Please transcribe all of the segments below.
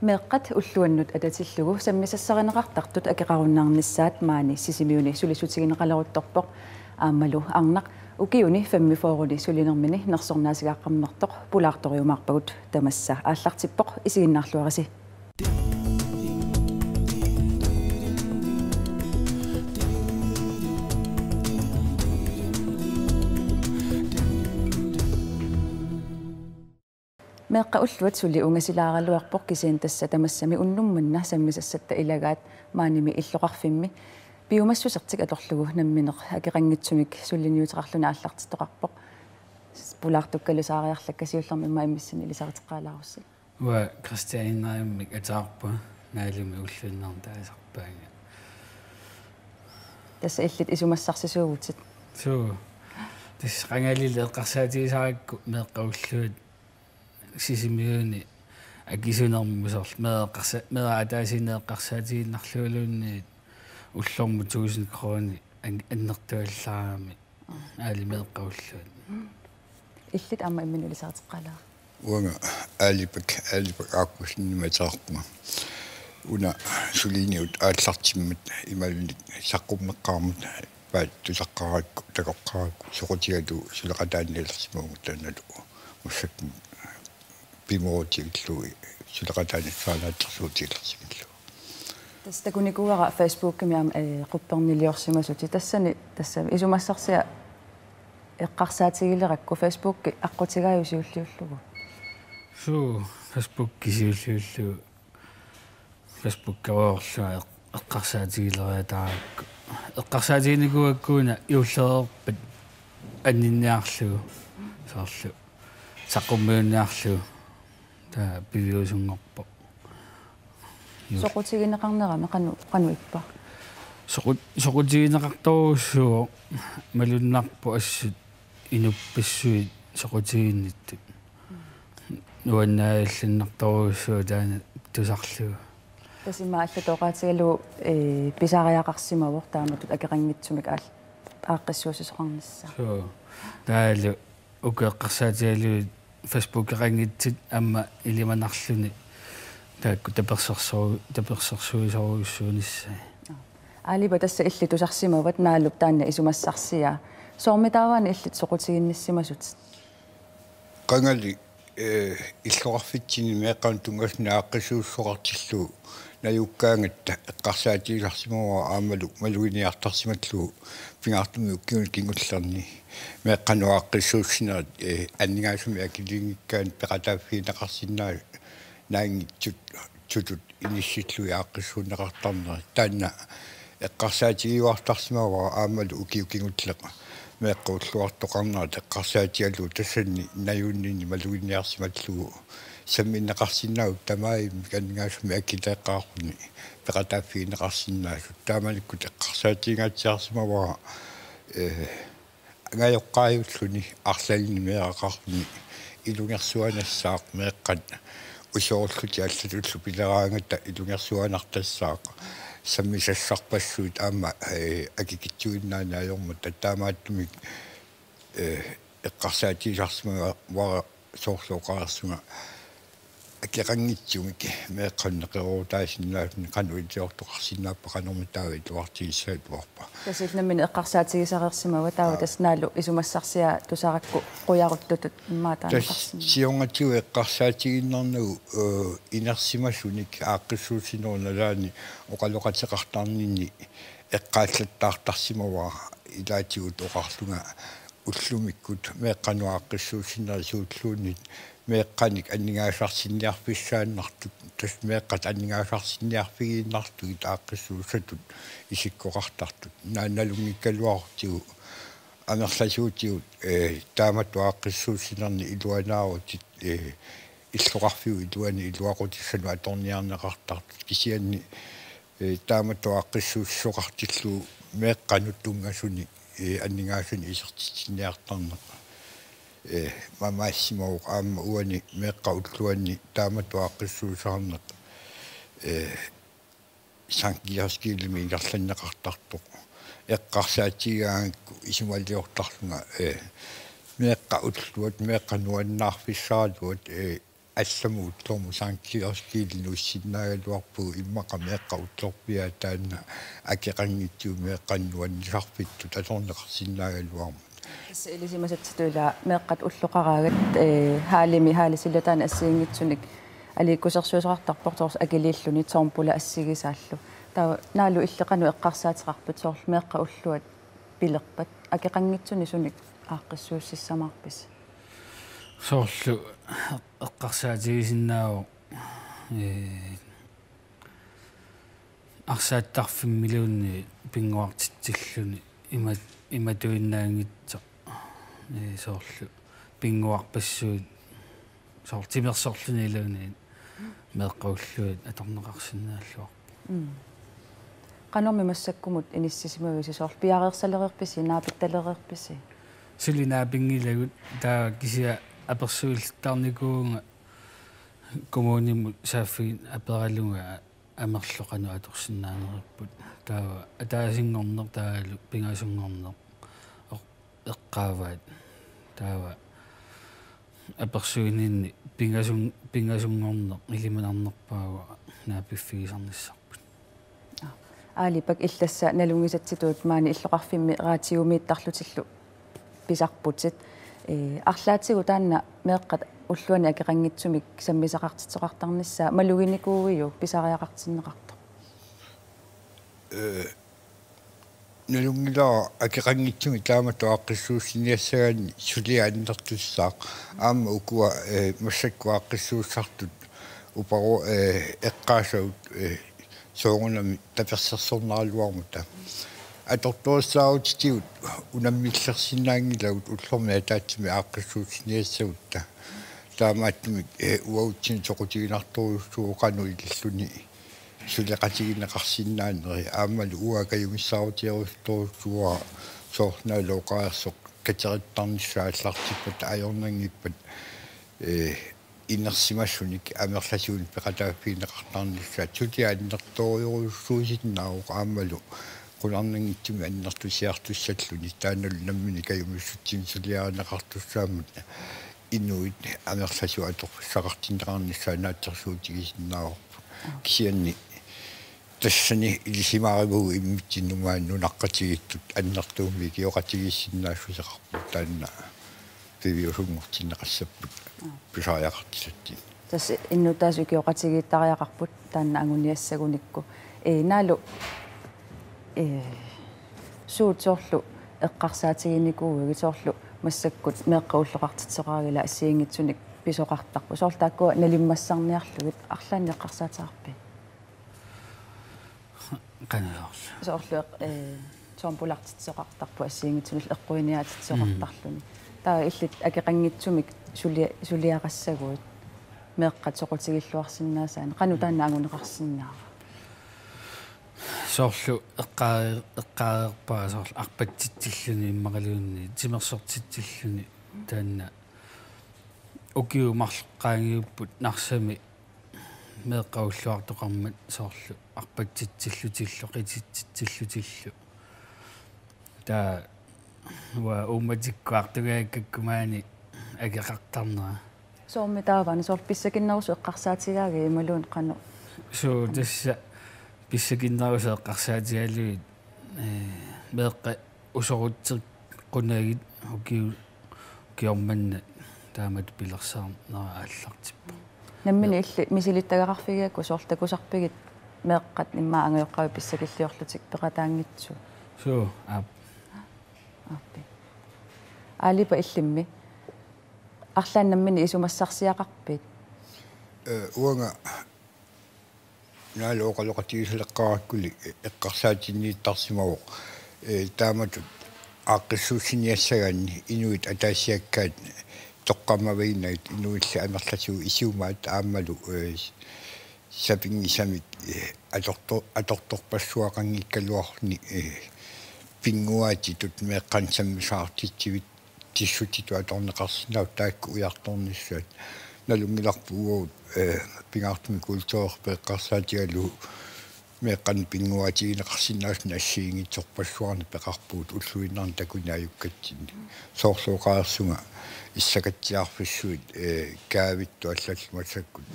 meeqqat ulluannut atatilllugu sammisassarineqartartut akeqarunnaarnissaat maani sisimiuni sulisutigineqaleruttorpoq aammalu arnaq ukiuni fammifooruli sulinermini nersornaasigaqqamnertoq pulaartoriumaarpagut tamassa aallartippoq isiginnaarluarisi meeqqa ulluat suli ungasilaaraluarpoq kisiin tassa tamassami unnummanna sammisassatta ilagaat maanimi illoqarfimmi piumassusertik atorlugu nammineq akeqangitsumik sulliniuteqarluna аллартитоqarpoq pulaartukkalusaariarlakkasiullermi imma imissani ilisariteqqaalaarussi wa kristianinnaimik ataarpa naalumi ulluinnaartaasarpaanga tassa illit isumassarсисуугутит суу тис qangalile eqqarsaatigisaarakku meeqqa ulluut sisimiuni akisunermusserl meeqataasineeqqarsaatiginnarluulunniit ullormu 1000 krooni annertuallaarami aali meeqqa ulluut illit amma immin ilisariteqqaalaa uanga aalipак ааккусинниматеарпуга уна сулиниут ааллартиммат ималник саққуммеққармут паат тусаққаракку такоққаракку соқутигалу сулеқатаанниалерсимаугу таналу уссакку пимоотииллуи сулеқатааниссаалааттерсуутииллерсимиллу тасс такуникуара фейсбуккими ам қуппернилиорсимасути тассани тассами исумассарсиа эққарсаатигилеракку фейсбукки аққутигааюсиуллиуллугу суу фейсбук кисиуллиуллу фейсбук кавоорлуа эққарсаатигилериатааракку эққарсаатигиникуаккууна иуллерерпат аннинниарлугу соорлу саққуммиунниарлугу таа пивиусунгорпо соқутигинеқарнерама қануиппа соқутигинеқарторуссуу малуннарпу ассут инуппассуит соқутигинниттут нуаннааллиннарторуссуу таана тусарлугу тасима аллатоқаатигалу писариақарсимавор тааматут акеқангитсумик ааққиссуусисоқарнisса соо таалу укеэққарсаатигалуит фейсбук эқангитсит амма илиманарлуни таакку таперсерсуисоруйуссуунisса аалипа тасса илли тусарсимават наалуп таанна исумассарсиа соормитааваани иллит соқутигинниссимасут qangali иллоқарфитсини меэққан тунгаснааққисууссоқартиллу наюккаангатта эққарсаатигиларсимава аамалу малуиниартарсиматлу пингаартуми уккиун кингуллерни меэққануаққиссууссинерат аннигаасуми акилингиккаан пеқатааффиинеқарсинаа наангитсут тутут иниссиллуи ааққиссуунеқартарнера таанна эққарсаатигиуартарсимава аамалу укиукингуллеқа меэққууллуартоқарнерат эққарсаатигалу тассанни наюуннини малуиниарсиматлугу самминнеқарсинаагу тамааими каннигаасуми аккитаэққарпуни пеқатааффиинеқарсинаасут тааманиккут эққарсаатигаатсиарсимава ангайоққааюллуни арлалини меэқақарпуни илунгерсуанассаақ меэққат усоорлути аллатуллу пилераангата илунгерсуанартассаақ саммисассарпассуут аама акикитсуиннаана аёрма таамааттумик эққарсаатигиларсимага вара соорлооқарсунга акеқангитсумик меэққаннеқерутаасиннаасни кануитиортоқарсинааппа канормитаава итуартигиссаат уарпа тасилнаммини эққарсаатигисареерсимава таава таснаалу исумассарсиа тусаракку қуяруттутут иммаатаанеқарсина сионгатиу эққарсаатигиннэрнагу инерсимасуник ааққиссуусинерналаани оқалоқатеқартарнини эққааллаттаартарсимава илаатигут оқарлунга уллумиккут меэққануааққиссуусиннери суутлуунит меэққаник аннигаасарсинниарписсааннартут тас меэққат аннигаасарсинниарпигииннартугит ааққиссуусатут исиккоқартартут нааналунгиккалуарутигу амерласуутигут таамат ааққиссуусинерни илуанаарутит иллоқарфиу илуани илуақутиссану аторниарнеқартартут кисианни таамат ааққиссууссоқартиллу меэққануттунгасуни аннигаасуни исертитсинниартарнеқа мамаассимау аама уани меэққа уллуанни таамат ааққиссуусаарнеқ сангиаскилми ингерланнеқартартоқ эққарсаатигаангакку исумаллиортарлунга меэққа уллуат меэққа нуаннаарфиссаалуат алламуутлэрму саанкиорскиилнуссиннаагалуарпу иммақамеэққаутлорпиа таанна акеқангитсуу меэққаннуаннисарпиттут аторнеқарсиннаагалуарму элисимасатситуила меэққат уллоқараагат хаалими хаалисиллатаана ассиингитсуник алииккусерсуусеқартарпорторс акилииллуни тоормпула ассигисааллу таа наалу иллеқану эққарсаатеқарпут соорлу меэққа уллуат пилерпат акеқангитсуни суник ааққиссууссамаарпис соорлу эққарсаатигисиннааву арсааттарфиммилуунни пингуартитсиллуни иматуиннаангитсо соорлу пингуарпассуут соортимерсоорлуни илуни меэққауллуат аторнеқарсинааллуарпу канорми массаккумут иниссисимависи соорл пиареерсалереерписи наапитталереерписи сулинаапингилагут таа кися аперсуиллтарникуунга коммунимут сааффигин апералунга амерлоқану аторсинаанериппут таава атаасингорнер таалу пингасунгорнер эққааваат таава аперсуининни пингасунгорнер илиманарнерпаава наапиффигисарниссарпут аалипак илласса налунгисатситуут маани иллоқарфимми раатигумииттарлутиллу писарпутит арлаатигу таанна меэққат уллуани акеқангитсумик саммисақартитсоқартарнissaа малугиникууиу писариақартиннеқарто налунгилаа акеқангитсуми таамату аққиссууссиниассагаани сулиааннертуссаақ аама укуа массаккуаққиссууссартут упаро эққаасаут соогунами таперсерсорнаралуармута аторторсааутитигут унаммиллерсинаангилагут уллорми атаатсими ааққиссууссиниассагутта таамааттумик уаутсин соқутигинарторуссуу қану иллуни сулеқатигинеқарсинаанери аамалу уакаюмиссаутиерусторуссуа соорнаалоқаерсоқ катериттарниссааллартиппат аёрнангиппат инерсимассуник амерласуун пеқатааффиинеқартарнissaа сулиааннерториоруссуусиннаауқ аамалу qulарнангитсуми аннертусиартуссаллуни тааналу наммини каюмиссутсим сулиаарнеқартуссаамут инуит амерласу аторфиссақартинеқарнissaа наатсерсуутигисиннааварпу кисианни тассани илисимааривуу иммитсиннумаанну наққатигиттут аннертууми киоқатигиссиннаассусеқарпу таанна пивиусунгортиннеқассаппут писариақартисатти тас инну таасу киоқатигииттариақарпут таанна ангуниассагуникку наалу суутсоорлу эққарсаатигиникууги соорлу массаккут меэққауллоқартитсеқарагила ассиингитсуник писоқартарпу соорлааккуа налиммассарниарлугит арлаани эққарсаатаарпи канаорл соорлу тоомпулартитсеқартарпу ассиингитсунил эққуиниаатитсеқартарлуни таа иллит акеқангитсумик сулиақассагуут меэққат соқутигиллуарсинаасаана қану таанна агунеқарсинаа соорлу эққаерпаа соорлу арпатситсиллуни иммақалуунни тимерсортитсиллуни таанна укиумарлеққаангиуппут нарсами меэққауллуартоқармат соорлу арпатситсиллутиллу қититсиллутиллу таа ва уматиккуартугааккаккумаани агеқартарнера соорми тааваани соор писсакиннерусу эққарсаатигааги ималуун қану соо тасса писсакиннерусу эққарсаатигалуит меэққа усорутсеқ қунаагит укиорманна таамат пилерсаарнера ааллартиппа наммини илли мисилиттагақарфигиакку соортакусарпигит меэққат иммаа ангиоққави писсакиллиорлутик пеқатаангитсу соо аппи алипа иллимми арлааннаммини исумассарсиақарпит уанга наалооқалоқатигисалеққараккули эққарсаатиннииттарсимавоқ таамату ааққиссууссиниассагаанни инуит атаассиаккаат тоққаммавиинагит инуилла амерласуу исиумаат ааммалу сапингисамик аторторпассуақангиккалуарни пингуати тут меэққансаммисаартитсивит тиссутиту аторнеқарсинаа таакку уярторниссаат налунгиларпу уут пингаартми культуурпеэққарсаатигалу meeqqan pinguatiineqarsinnaasna assiingitsorpassuarni peqarpuut ulluinnaarni takunaayukkatsinni soorluuqaarsunga issakatsiarfissuit kaavittu аллалмасаккут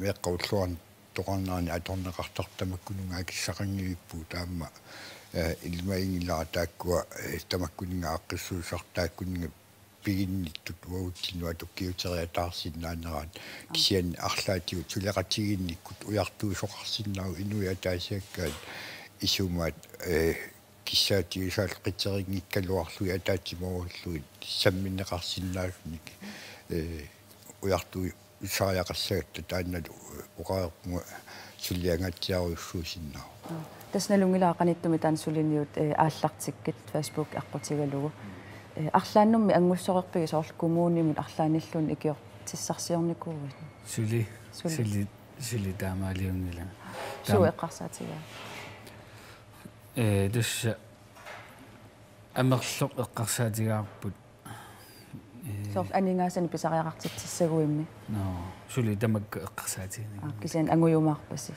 meeqqaulluarni toqarnaani atorneqartartamakkununga akissaqanngivippu taamma ilmaingilaa taakkua tamakkuninga aqqissuusartaakkuninga piginnittut uautsinua tukkiuteriataarsinnaaneraat kisian arlaatiu tuleqatiginnikkut ujartuusoqarsinnau inuiataasiakkaat isumaat kissaatiu-saaqqiterinngiikkaluarlui ataatsimorulluit samminneqarsinnaasnik ujartu saajaqassagatta taannalu uqaarpunga sulliangatsiaruissuusinnau тасналунгилаақаниттуми таансулинниут ааллартиккит Facebook аққутигалугу арлааннумми ангуссоқерпиги соорлу коммуунимут арлааниллун икиортиссарсиорникуугит сули таамаалиунгила суэққарсаатига тусса амерлоқ эққарсаатигаарпут сорл анингаасани писариақартитсагуимми сули тамакка эққарсаатигини кисиан ангуйумаарпаси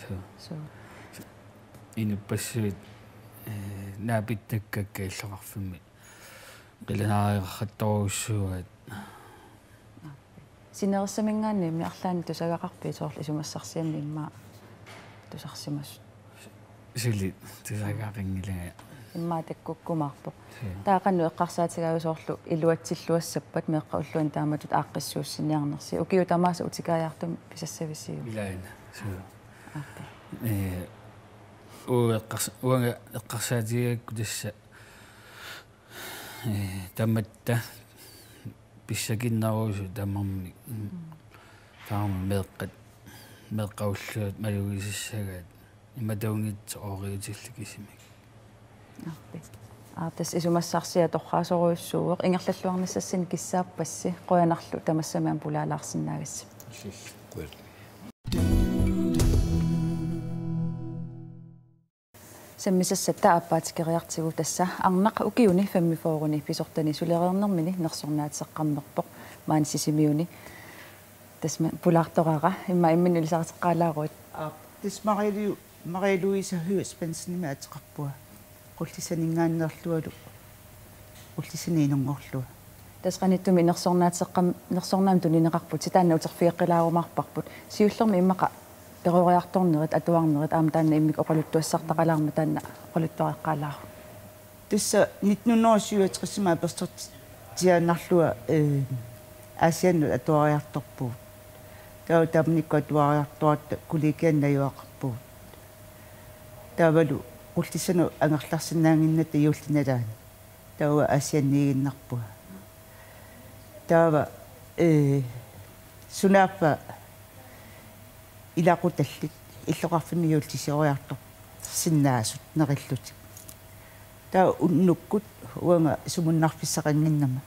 инуппассуит наапиттаккакка иллоқарфимми qilanaariqartorussuat синерсамингаанни арлаани тусагақарпи соорлу исумассарсиамни имма тусарсимас сили тусагаарингилага имма таккуккумаарпо таақанну эққарсаатигааву соорлу илуатсиллуассаппат меққа уллуан тааматут ааққиссууссиниарнерси укиу тамааса утикааjaartum писассависиу илаана суу уанга эққарсаатигакку тасса таматта писсакиннарусу тамарми таама меққауллуат малугисиссагаат иматаунгит ориутилликисимик тас исумассарсиа торраасоруйуссууеқ ингерллаллуарнассассин киссааппасси қоянарлу тамассамаан пулаалаарсинаагасси саммисассатта аппаатикериартигу тасса арнақ укиуни фаммифооруни писортани сулериернэрмини нерсорнаатеққарнерпоқ маансисимиуни тасма пулаартораара имма иммин илисаратеққалааруит тас марилуиса хюспенсними атеқарпуа qullisaningaannerlualu qullisaniinerngorlua тасқаниттуми нерсорнаам тунинеқарпут ситаанна утерфиэққилаарумаарпарпут сиуллерми иммақа перуриарторнерит атуарнерит аама таанна иммик оқалуттуассартақалаарма таанна оқалутториаққалаару тасса 1937 персторт тианарлуа асианну атуариарторпуу таа тамникку атуариарторатта куликианнаюақарпуу таавалу qullisanu angerlarsinnaanginnata iullinalaani taua asianniiginnarpua taava sunaappa ilaqutallit illoqarfinniuultisioriartor sinnaasut nerillutik taa unnukkut uanga sumunnarfissaqanginnama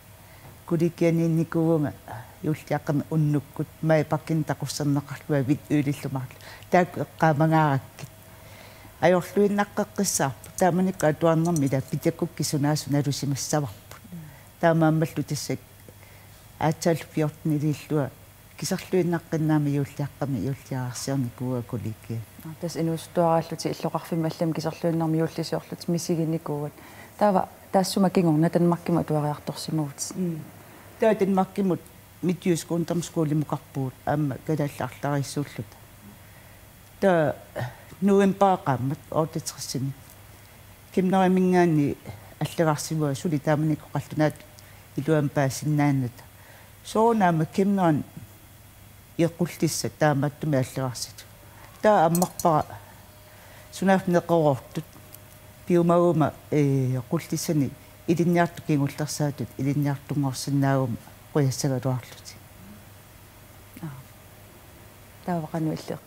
kulikianiinnikuunga iulliaqqami unnukkut mai pakkin taqusserneqarlua vit uulillumarlu taak eqqaamangaarakki ajorluinnaqqeqqissaarpu taamanikku atuarnermi ila pitakukkisunaasu nalusimassavарпут таамааммаллу тассак аатсааллу пиортнилииллуа кисерлуиннаққиннаами юуллиаққами юуллиараарсиарни куакуликки тас инуустуарааллути иллоқарфимма аллам кисерлуиннарми юуллисиорлут мисигинникуугат таава таассума кингорна танмаркима туариарторсимагут таа танмаркимут митьюскуунтармскуулимуқарпуут аама калааллаарлариссууллут таа нуэмпаақаммат оотитсерсини кимнеримингаани аллагарсивуа сули тааманикку қаллунаат илуампаасиннааннат соонаама кимнеран иққуллисса таамааттуми аллагарсит таа аммарпара сунаaf неқорортут пиумагума қуллиссани илинниарту кингуллерсаатут илинниартунгорсинаагума қуяссагалуарлути таавақану иллеқ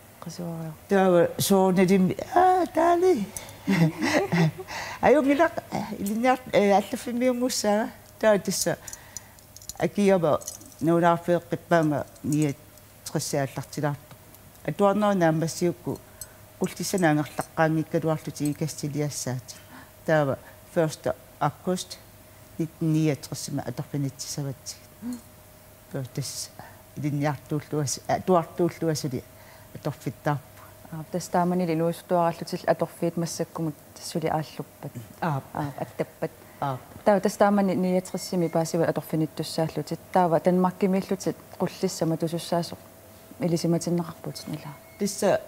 таава соонелими таали аюнгилақ илинниарт аллаффимиунгуссаа таа тасса акиаба нуулаарфеэққиппаанга ниат триссааллартилаарто атуарнернаамассиукку qultisanaangerlaqqaangikkaluarluti ikastiliassaat taava 1 august 1939 atorfinitsisavatti tas ilinniartuulluas atuartuulluasuli atorfittarpu тастаамани линуустуараллутил аторфиит массаккумут тассули ааллуппат аттаппат таа тастаамани ниятриссими паасива аторфиниттуссааллутит таава танмаркимииллутит qulлиссама тусуссаасоq илисиматиннеқарпут нила тисса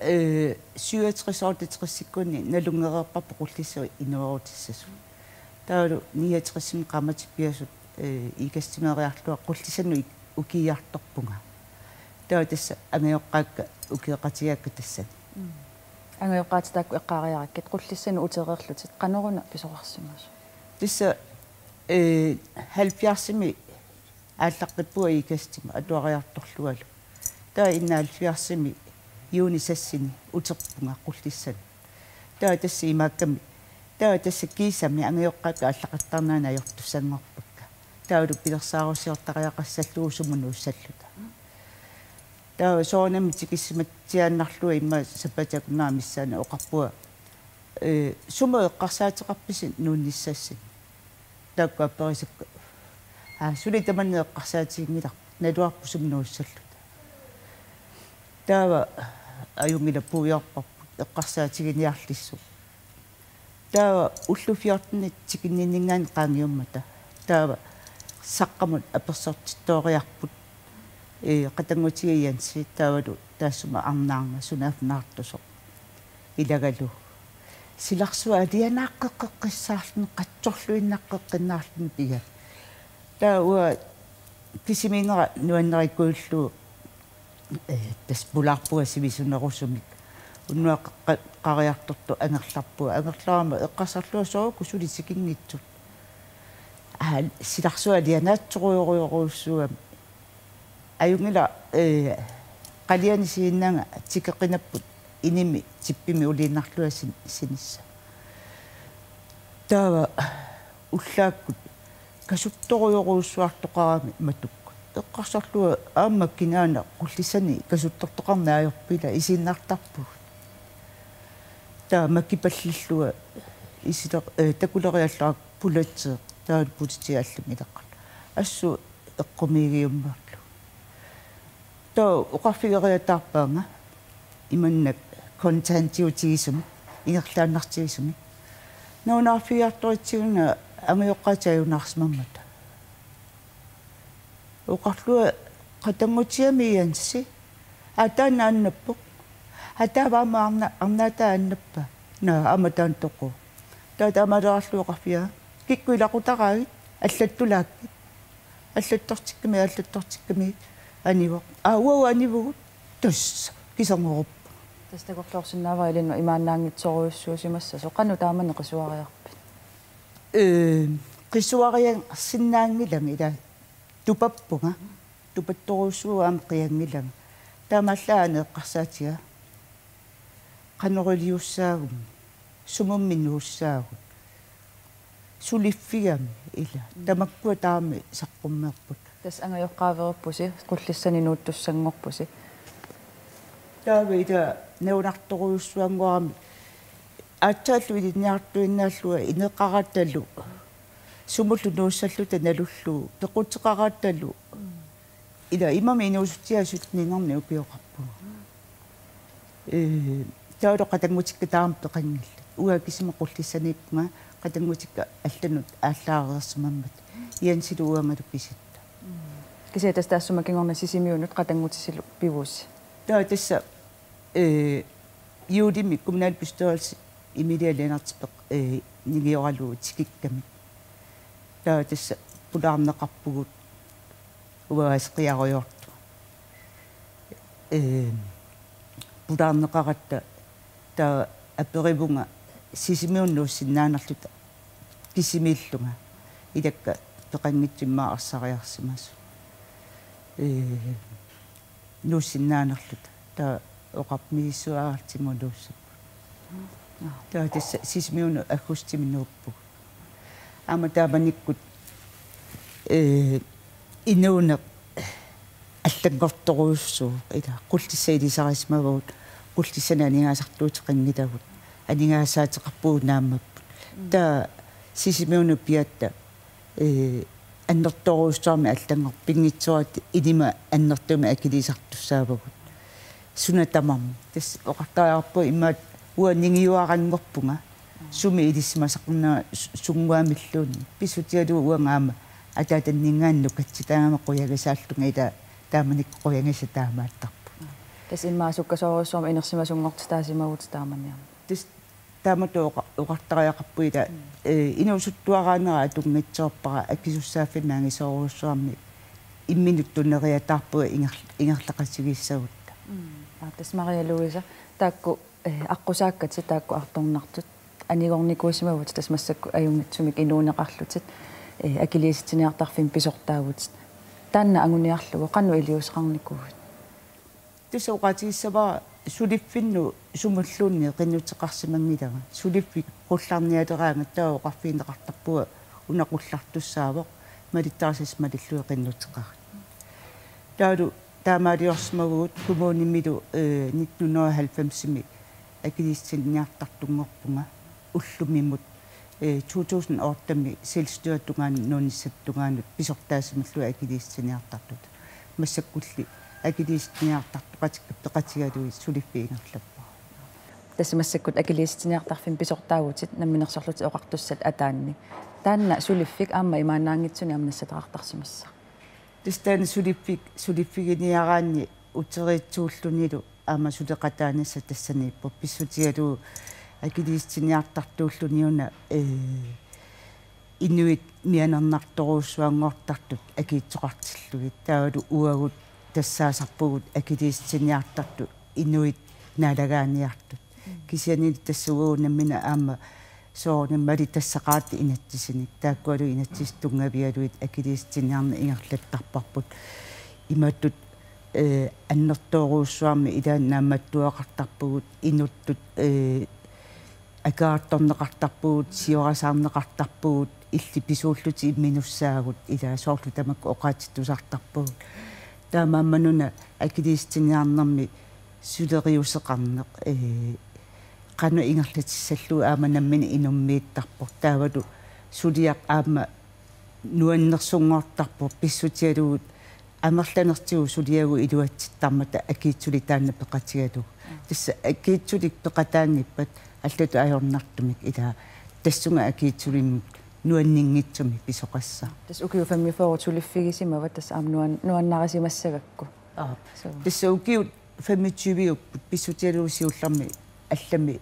67 ордитриссиккуни налунгереерпарпу qulлиссуи инуарутиссасу таалу 69 qamati piasut икастимериарлуа qulлисанну укиярторпунга таа тасса амиоққаакка укиеқатигаакка тассат ангиоққаатитаакку эққаариараккит qulлиссану утереерлутит қанеруна писоқарсимаас тисса 70-ми ааллаққиппуа икастима атуариарторлуалу таа инна 70-ми юнисассини утерпунга qullissan таа тасса имаакками таа тасса кисами ангиоққаакка ааллақаттарнаана ajortussangorpakka таалу пилерсаарусиортариақассаллуусумуну уссаллута таа соонами тикиссиматсиааннарлуа имма сапатакунаа миссаана оқарпуа сума эққарсаатеқарписи нуунниссассин таакка апперисакка сули таманне эққарсаатигмилар налуарпу сумнууссаллута таава аюнгила пуйорпарпут эққарсаатигиниарлиссу таава уллуфиортни тикинниннгаан qaangiummata таава саққамут аперсортитториарпут qatangutigiansi taavalu taassuma arnaarma sunaafnaartusoq ilagalу силарсуа алианааққеққиссаарлни қатсорлуиннаққеққиннаарлни пига таа кисиминера нуаннериккуиллу тас пулаарпуа сивисунерусумик уннуа қариарторту ангерларпуа ангерларама эққасарлуа соорку сулисикингитсут силарсуа алианаатсоруйоруйоруссуам аюнгила қалиани сииннага тикеқинаппут иними типпими улииннарлуа синисса таава уллааккут касутторуйоруссуартоқарами матукку эққарсарлуа ааммаккинаана qullisani касуттортоқарнаajorpila исиннартарпу таа маккипаллиллуа исилеқ такулериаллаа пулатсеэ таан путитиаллумилеққат ассу эққумигиуммарлу таа уқарфигериатаарпаанга иманнак контентиутигисуми ингерлааннартигисуми нуунаарфиарторитсигуна амиоққатаюнаарсимаммата уқарлуа қатангутиамиянси атаанааннаппоқ атааваамаарна арнаатааннаппа наа аматаан тоқу таатаамалеарлуоқарфиа киккуилақутараагит аллаттулааккит аллаттортикками анивоқ ауау анивугут тасса кисангоруппа тастакорлорсиннаава илинну имааннаангитсоруйуссуусимасса соқану тааманне қисуариарпит qisuarian sinnaangilanga tupappunga tupattoruussuaam qiangilanga taamallaane eqqarsaatiga qanoriliussaagun sumumminuussaagun suliffigami ila tamakkua taami saqqummeerput тас ангайоққааверуппуси qulлissani nuuttussangorpusi таавида неунарторуйуссуангуарами аатсааллу илинниартуиннааллуа инеққаратталу сумуллу нууссаллута налуллу пеқутеқаратталу ила имами инуусутиасутнинерни упиоқарпу таудо қатангутикка таам пеқангилла уакисима qullissanippunga қатангутикка алланут ааллаарерсимаммат иансилу уангалу писатта кисетас таассума кингорна сисимиунут қатангутисилу пивуусси таа тасса юудими коммунал bestyrelse Emilia Lennartspaq нигиоралу тикикками таа тасса пулаарнеқарпугут уаасқиаруйорту пулаарнеқаратта таа аперивунга сисимиуннууссиннаанерлута кисимииллунга илакка пеқангитсиммаа арсариарсимасу нууссиннаанерлута таа оқарпмииссуаартингулууссап таа тасса сисимиуну аккустиминууппу ама тааманиккут инуунеқ аллангорторуussuu ила qultissailisarисмавут qultissanaaningaasartuutiqanngitavut анингаасаатеқарпуунааммаппут таа сисимиуну пиатта аннерторуussуарми аллангор пингитсуат илима аннертуми акилисартуссаавагут сунатамам тас оқартариарпу имаат уаннингиуарангорпунга суми илиссимасақарнаа сунгуамиллуунни писутиалу уангаама атаатаннингаанну катситаангама қуягасааллунга ила тааманик қуянгаса таамааттарпу тас иммаасуккасоруссуум инерсимасунгорт таасимагут тааманиарма тас таамату оқартариақарпу ила инусуттуараанера атунгатсерпара акисуссааффинаангисоруссуарми имминуттунериатаарпуа ингерлақассигиссагутта тас Мария Луиза таакку аққусааккати таакку арторнартут анигорникуисимавут тас массакку аюнгитсумик инуунеқарлутит акилииситиниартарфин писортаагут таанна ангуниарлугу қанну илиусеқарникугут тусоқатииссава сулиффинну сумуллуунни қиннутеқарсимангилага сулиффик қуллаарниалераанга таоқарфиинеқартарпуа унақуллартуссаавоқ малиттарсис малиллуи қиннутеқар таалу таамаалиорсмагуут кумууниммилу 1990-ми акилиистинниартартунгорпунга уллумиммут 2008-ми селстуаттунгаани нуниссаттунгаанут писортаасималлуи акилиистиниартартут массаккулли акилиистиниартартуқатигалуи сулиффиингерлаппа тассимассаккут акилиистиниартарфин писортаагутит намминерсорлути оқартуссат атаанни таанна сулиффик аама имаанаангитсуни амнассатеқартарсимасса тестан сулиффигиниараанни утериитсууллунилу аама сулеқатаанасса тассаниппо писсутигалу акилиистиниартартууллуниуна инуит мианернарторуussуангортартут акиитсоқартиллугит таавалу уагут тассаасарпугут акилиистиниартарту инуит налагааниартут кисиани тассугуунаммина аама соорнаммали тассақаати инатсисиник тааккуалу инатсис тунгавиалуит акилиистиниарна ингерлаттарпарпут имааттут аннерторуussуарми илааннааматтуақартарпугут инуттут акаартторнеқартарпугут сиорасаарнеқартарпугут илли писууллути имминуссаагут илаа соорлу тамакку оқаатиттусартарпугут таамааммануна акилиистиниарнэрми сулериусеқарнеқ qanu ingerlatissalluu aama nammini inummiittarpu taavalu suliaq aama nuannersungoortarpu pissutialugut amerlanertigu suliagu iluatsittarmata akiitsuli taanna peqatigalu tassa akiitsulik peqataannippat allatu ajornartumik ila tassunga akiitsulimik nuanninngitsumi pisoqassa tas ukiu fammi forutuliffigisimava tas aam nuannarisimassagakku tassa ukiu 25 pissutialuusiullarmi allami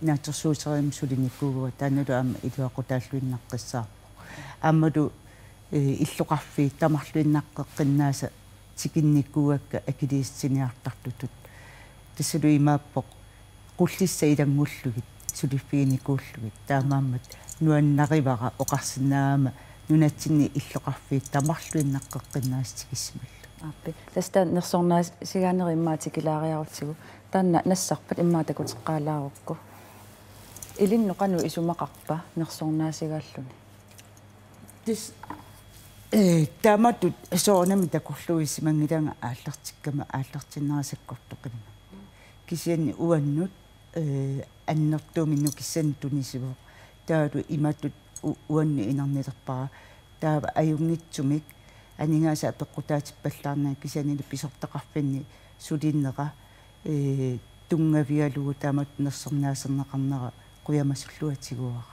naatersuuserim sulinikkuuga taanulu aama iluaqutaalluinnaqqissaarpo aammalu иллоqarfi tamarluinnaqqeqqinnaasa tikinnikkuugakka akiliissiniartartutut tassulu imaappoq qullissa ilanggullugit suliffiginikuullugit taamaammat nuannarivara oqarsinnaama nunatsinni иллоqarfi tamarluinnaqqeqqinnaasa tikissimalla аппи таста нерсорнаас сигаанери иммаатикилаариарутсигу таанна нассарпат иммаатакутеққалаарукку илинноқану исумақарпа нерсорнаасигааллуни тис тааматут соонами такорлуисимангиланга ааллартиккама ааллартиннерасаккортоқинна кисианни уаннут аннертууминну киссани тунисивоо таалу иматут уанни инарнилерпара таава аюнгитсумик анингааса апеққутаатиппаллаарнаа кисанили писортақарфинни сулиннера тунгавиалугу таамат нерсернаасернеқарнера қуямасуллуатигуара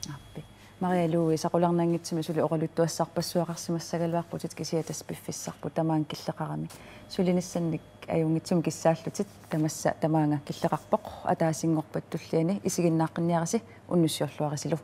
аппи Мария Луиза сақуларнаангитсими сули оқалуттуассаарпассуақарсимассагалуарпутит кисиатас пиффиссарпу тамаан киллеқарами сулиниссанник аюнгитсум киссааллутит тамасса тамаанга киллеқарпоқ атаасингорпат туллиани исигиннааққинниараси уннуссиорлуарисилу